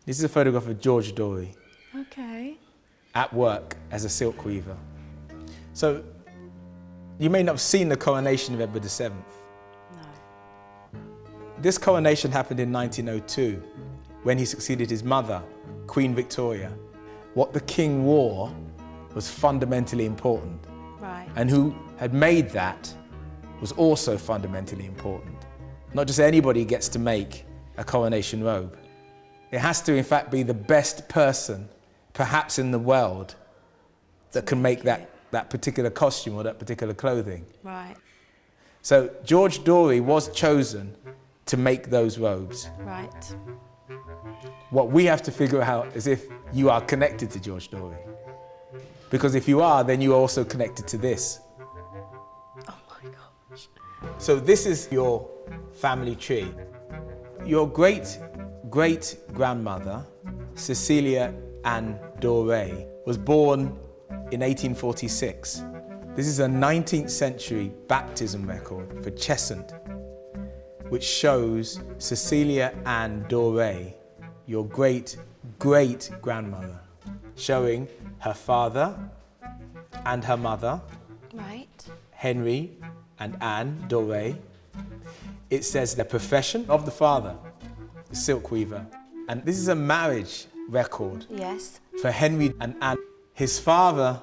This is a photograph of George Dore Okay. at work as a silkweaver. So, you may not have seen the coronation of Edward VII. No. This coronation happened in 1902 when he succeeded his mother, Queen Victoria. What the king wore was fundamentally important. Right. And who had made that was also fundamentally important. Not just anybody gets to make a coronation robe. It has to, in fact, be the best person, perhaps in the world, that can make that particular costume or that particular clothing. Right. So George Dore was chosen to make those robes. Right. What we have to figure out is if you are connected to George Dore. Because if you are, then you are also connected to this. Oh my gosh. So this is your family tree. Your great-great-grandmother, Cecilia Ann Dore, was born in 1846. This is a 19th century baptism record for Cheshunt, which shows Cecilia Ann Dore, your great-great-grandmother, showing her father and her mother, Right. Henry and Anne Dore. It says the profession of the father, the silkweaver. And this is a marriage record Yes. for Henry and Anne. His father,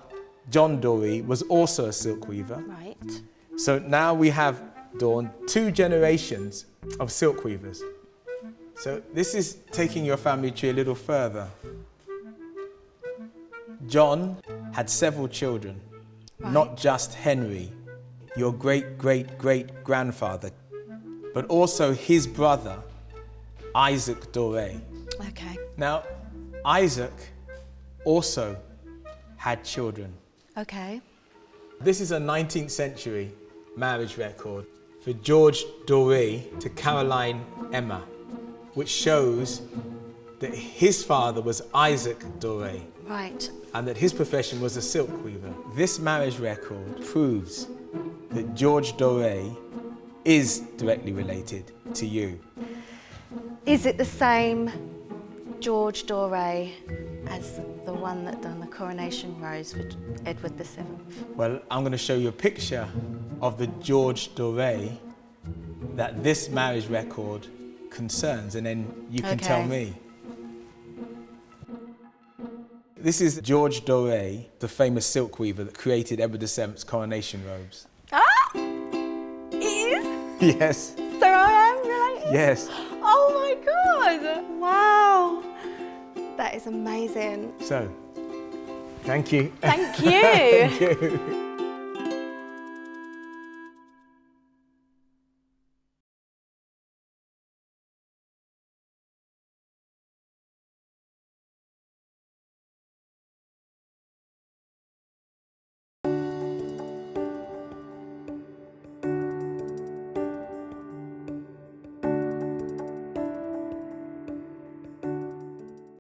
John Dore, was also a silkweaver. Right. So now we have, Dawn, 2 generations of silkweavers. So this is taking your family tree a little further. John had several children, Right. not just Henry, your great-great-great-grandfather, but also his brother, Isaac Dore. Okay. Now, Isaac also had children. Okay. This is a 19th century marriage record for George Dore to Caroline Emma, which shows that his father was Isaac Dore Right. and that his profession was a silkweaver. This marriage record proves that George Dore is directly related to you. Is it the same George Dore as the one that done the coronation rose for Edward VII? Well, I'm going to show you a picture of the George Dore that this marriage record concerns, and then you can tell me. This is George Dore, the famous silkweaver that created Edward VII's coronation robes. Ah! It is? Yes. So I am related? Yes. Oh my God! Wow! That is amazing. So, thank you. Thank you. Thank you.